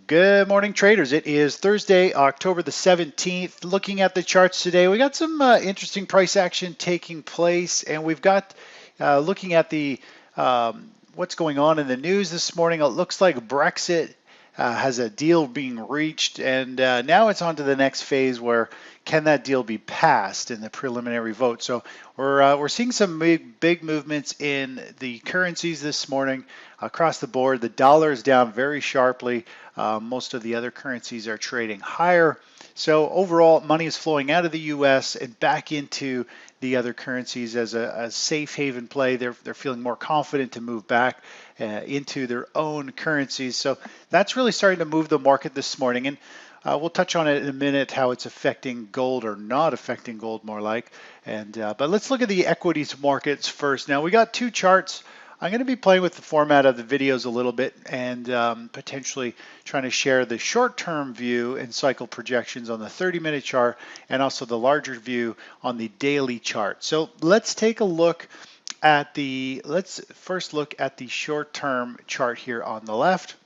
Good morning, traders. It is Thursday, October the 17th. Looking at the charts today, we got some interesting price action taking place, and we've got looking at the what's going on in the news this morning. It looks like Brexit has a deal being reached, and now it's on to the next phase where can that deal be passed in the preliminary vote. So we're seeing some big movements in the currencies this morning across the board. The dollar is down very sharply. Most of the other currencies are trading higher. So overall, money is flowing out of the U.S. and back into the other currencies as a safe haven play. They're feeling more confident to move back into their own currencies. So that's really starting to move the market this morning. And we'll touch on it in a minute, how it's affecting gold or not affecting gold more like. But let's look at the equities markets first. Now we got two charts. I'm going to be playing with the format of the videos a little bit and potentially trying to share the short-term view and cycle projections on the 30-minute chart and also the larger view on the daily chart. So let's take a look at let's first look at the short-term chart here on the left.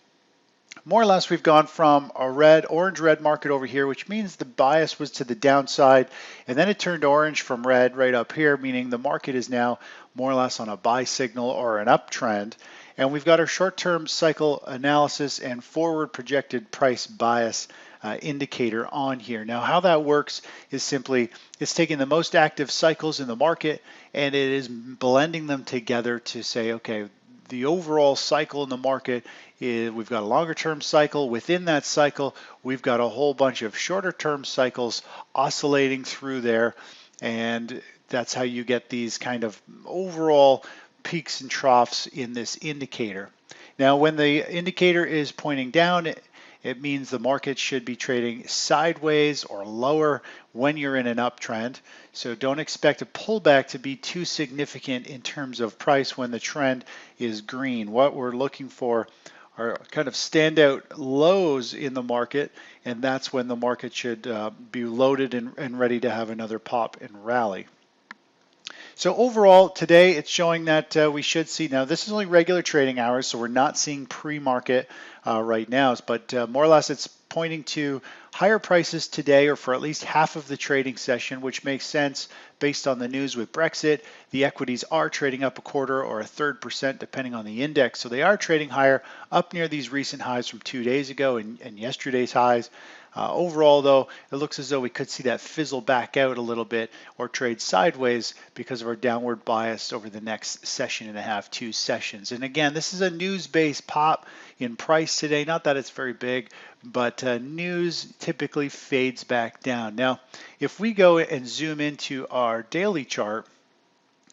More or less, we've gone from a orange-red market over here, which means the bias was to the downside, and then it turned orange from red right up here, meaning the market is now more or less on a buy signal or an uptrend. And we've got our short-term cycle analysis and forward projected price bias indicator on here. Now, how that works is simply it's taking the most active cycles in the market and it is blending them together to say, okay, the overall cycle in the market is we've got a longer term cycle. Within that cycle, we've got a whole bunch of shorter term cycles oscillating through there. And that's how you get these kind of overall peaks and troughs in this indicator. Now, when the indicator is pointing down, it means the market should be trading sideways or lower when you're in an uptrend. So don't expect a pullback to be too significant in terms of price when the trend is green. What we're looking for are kind of standout lows in the market, and that's when the market should be loaded and ready to have another pop and rally. So overall, today it's showing that we should see, now this is only regular trading hours, so we're not seeing pre-market right now, but more or less it's pointing to higher prices today or for at least half of the trading session, which makes sense based on the news with Brexit. The equities are trading up 1/4 or 1/3% depending on the index, so they are trading higher up near these recent highs from 2 days ago and yesterday's highs. Overall, though, it looks as though we could see that fizzle back out a little bit or trade sideways because of our downward bias over the next session and a half, 2 sessions. And again, this is a news-based pop in price today. Not that it's very big, but news typically fades back down. Now, if we go and zoom into our daily chart,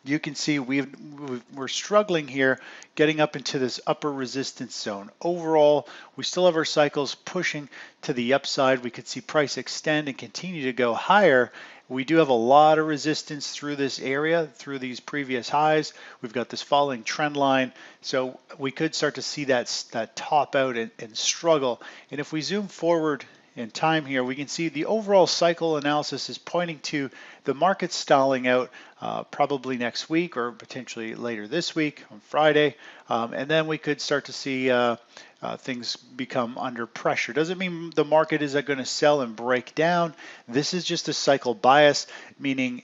you can see we're struggling here getting up into this upper resistance zone. Overall, we still have our cycles pushing to the upside. We could see price extend and continue to go higher. We do have a lot of resistance through this area, through these previous highs. We've got this falling trend line, so we could start to see that top out and struggle. And if we zoom forward in time here, we can see the overall cycle analysis is pointing to the market stalling out probably next week or potentially later this week on Friday. And then we could start to see things become under pressure. Doesn't mean the market is going to sell and break down. This is just a cycle bias, meaning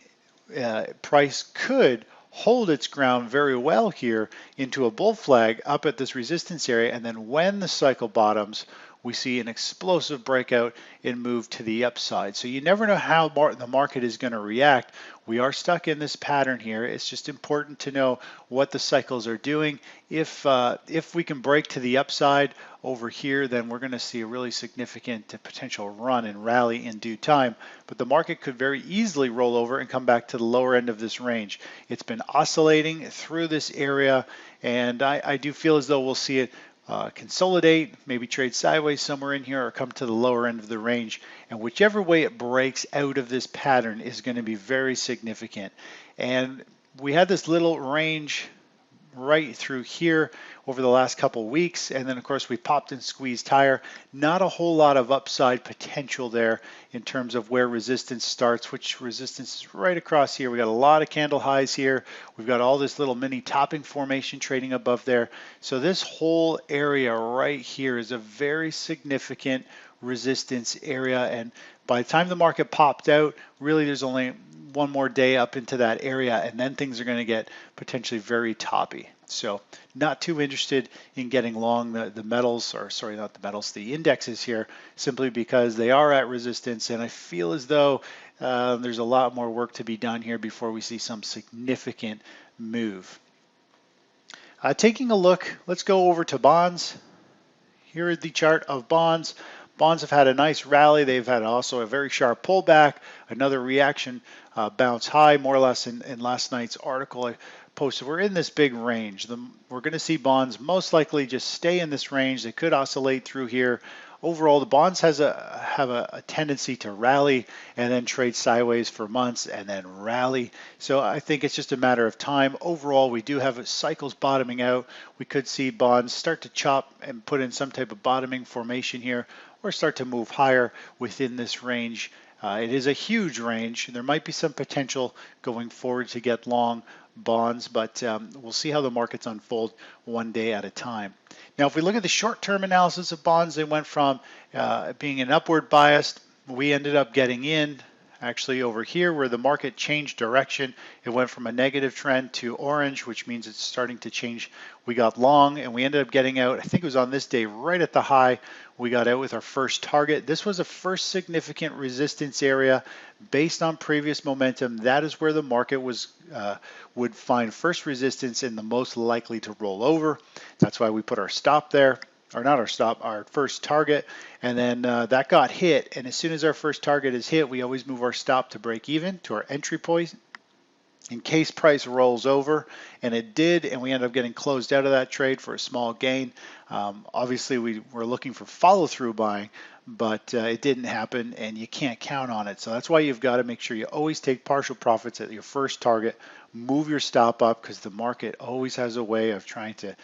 price could hold its ground very well here into a bull flag up at this resistance area, and then when the cycle bottoms, we see an explosive breakout and move to the upside. So you never know how the market is going to react. We are stuck in this pattern here. It's just important to know what the cycles are doing. If we can break to the upside over here, then we're going to see a really significant potential run and rally in due time. But the market could very easily roll over and come back to the lower end of this range. It's been oscillating through this area, and I do feel as though we'll see it consolidate, maybe trade sideways somewhere in here or come to the lower end of the range. And whichever way it breaks out of this pattern is going to be very significant. And we had this little range right through here over the last couple weeks, and then of course we popped and squeezed higher. Not a whole lot of upside potential there in terms of where resistance starts, which resistance is right across here. We got a lot of candle highs here. We've got all this little mini topping formation trading above there. So this whole area right here is a very significant resistance area, and by the time the market popped out, really there's only one more day up into that area, and then things are going to get potentially very toppy. So not too interested in getting long the metals, or sorry, not the metals, the indexes here, simply because they are at resistance, and I feel as though there's a lot more work to be done here before we see some significant move. Taking a look, let's go over to bonds. Here is the chart of bonds. Bonds have had a nice rally. They've had also a very sharp pullback, another reaction bounce high, more or less in last night's article I posted. We're in this big range. We're going to see bonds most likely just stay in this range. They could oscillate through here. Overall, the bonds have a tendency to rally and then trade sideways for months and then rally. So I think it's just a matter of time. Overall, we do have cycles bottoming out. We could see bonds start to chop and put in some type of bottoming formation here, or start to move higher within this range. It is a huge range. There might be some potential going forward to get long bonds, but we'll see how the markets unfold one day at a time. Now, if we look at the short-term analysis of bonds, they went from being an upward bias. We ended up getting in actually over here where the market changed direction. It went from a negative trend to orange, which means it's starting to change. We got long and we ended up getting out, I think it was on this day, right at the high. We got out with our first target. This was a first significant resistance area based on previous momentum. That is where the market would find first resistance and the most likely to roll over. That's why we put our stop there. Or not our stop, our first target, and then that got hit. And as soon as our first target is hit, we always move our stop to break even to our entry point in case price rolls over, and it did, and we ended up getting closed out of that trade for a small gain. Obviously, we were looking for follow-through buying, but it didn't happen, and you can't count on it. So that's why you've got to make sure you always take partial profits at your first target, move your stop up, because the market always has a way of trying to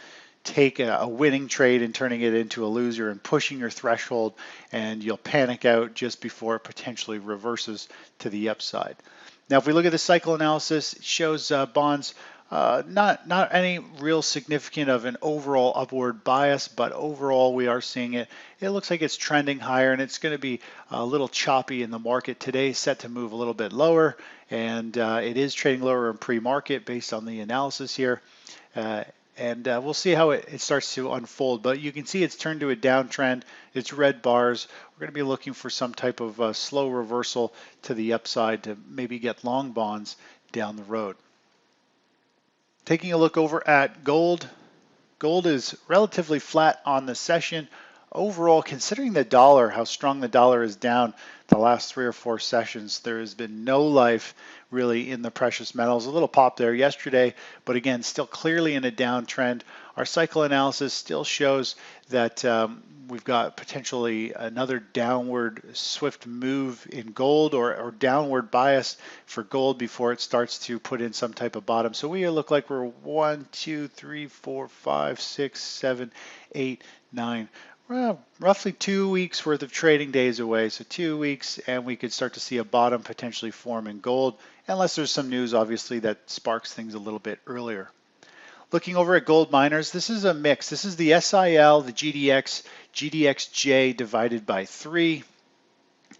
take a winning trade and turning it into a loser and pushing your threshold, and you'll panic out just before it potentially reverses to the upside. Now, if we look at the cycle analysis, it shows bonds not any real significant of an overall upward bias, but overall we are seeing it. It looks like it's trending higher, and it's going to be a little choppy in the market today, set to move a little bit lower, and it is trading lower in pre-market based on the analysis here. And we'll see how it starts to unfold. But you can see it's turned to a downtrend. It's red bars. We're going to be looking for some type of slow reversal to the upside to maybe get long bonds down the road. Taking a look over at gold. Gold is relatively flat on the session. Overall, considering the dollar, how strong the dollar is down the last 3 or 4 sessions, there has been no life really in the precious metals. A little pop there yesterday, but again, still clearly in a downtrend. Our cycle analysis still shows that we've got potentially another downward swift move in gold, or downward bias for gold before it starts to put in some type of bottom. So we look like we're 1, 2, 3, 4, 5, 6, 7, 8, 9. Well, roughly 2 weeks worth of trading days away. So 2 weeks, and we could start to see a bottom potentially form in gold, unless there's some news, obviously, that sparks things a little bit earlier. Looking over at gold miners, this is a mix. This is the SIL, the GDX, GDXJ divided by 3.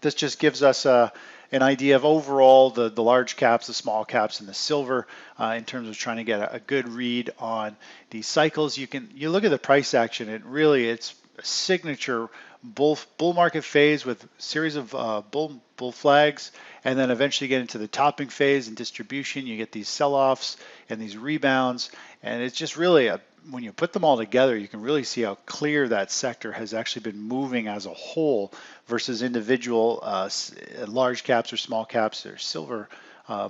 This just gives us an idea of overall the large caps, the small caps, and the silver in terms of trying to get a good read on these cycles. You look at the price action, and really it's a signature bull market phase with a series of bull flags, and then eventually get into the topping phase and distribution. You get these sell-offs and these rebounds, and it's just really when you put them all together, you can really see how clear that sector has actually been moving as a whole versus individual large caps or small caps or silver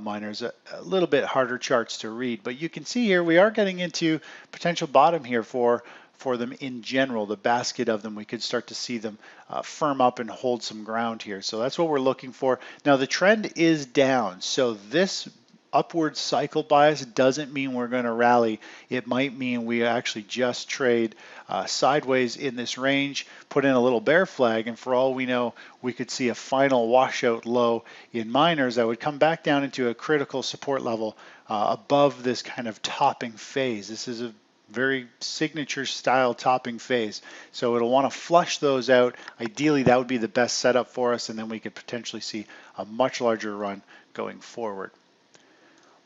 miners. A little bit harder charts to read, but you can see here we are getting into potential bottom here for them in general. The basket of them, we could start to see them firm up and hold some ground here. So that's what we're looking for. Now the trend is down, so this upward cycle bias doesn't mean we're going to rally. It might mean we actually just trade sideways in this range, put in a little bear flag, and for all we know, we could see a final washout low in miners that would come back down into a critical support level above this kind of topping phase. This is a very signature style topping phase. So it'll want to flush those out. Ideally, that would be the best setup for us, and then we could potentially see a much larger run going forward.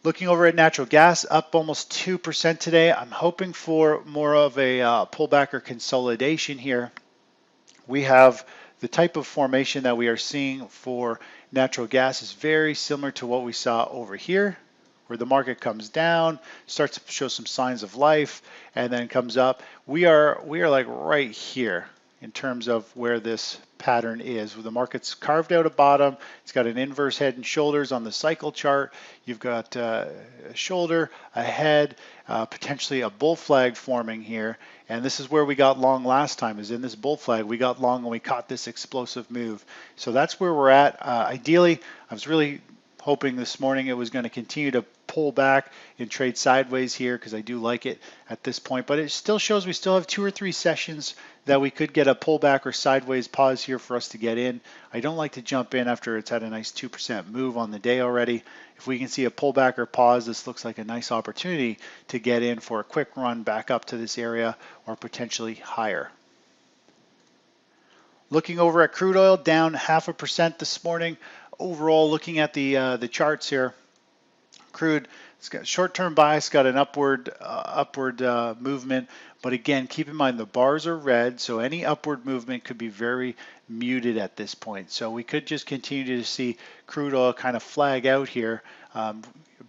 Looking over at natural gas, up almost 2% today. I'm hoping for more of a pullback or consolidation here. We have the type of formation that we are seeing for natural gas is very similar to what we saw over here, where the market comes down, starts to show some signs of life, and then comes up. We are like right here in terms of where this pattern is. The market's carved out a bottom. It's got an inverse head and shoulders on the cycle chart. You've got a shoulder, a head, potentially a bull flag forming here. And this is where we got long last time, is in this bull flag. We got long and we caught this explosive move. So that's where we're at. Ideally, I was really hoping this morning it was going to continue to pull back and trade sideways here because I do like it at this point, but it still shows we still have 2 or 3 sessions that we could get a pullback or sideways pause here for us to get in. I don't like to jump in after it's had a nice 2% move on the day already. If we can see a pullback or pause, this looks like a nice opportunity to get in for a quick run back up to this area or potentially higher. Looking over at crude oil, down 0.5% this morning. Overall, looking at the charts here, crude, it's got short-term bias, got an upward movement, but again, keep in mind the bars are red, so any upward movement could be very muted at this point. So we could just continue to see crude oil kind of flag out here.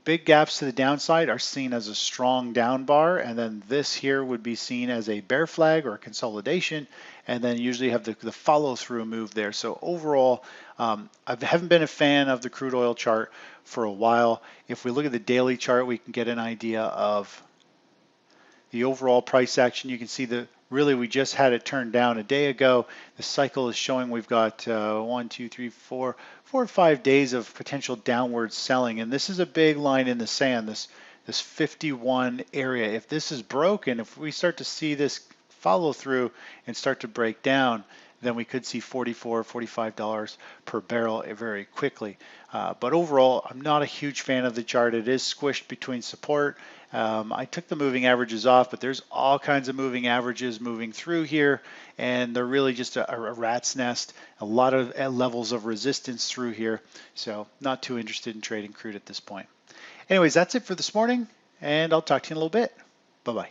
Big gaps to the downside are seen as a strong down bar, and then this here would be seen as a bear flag or a consolidation, and then usually have the follow-through move there. So overall, I haven't been a fan of the crude oil chart for a while. If we look at the daily chart, we can get an idea of the overall price action. You can see that really we just had it turned down a day ago. The cycle is showing we've got 1, 2, 3, 4 or 5 days of potential downward selling, and this is a big line in the sand, this 51 area. If this is broken, if we start to see this follow through and start to break down, then we could see $44, $45 per barrel very quickly. But overall, I'm not a huge fan of the chart. It is squished between support. I took the moving averages off, but there's all kinds of moving averages moving through here, and they're really just a rat's nest. A lot of levels of resistance through here, so not too interested in trading crude at this point. Anyways, that's it for this morning, and I'll talk to you in a little bit. Bye-bye.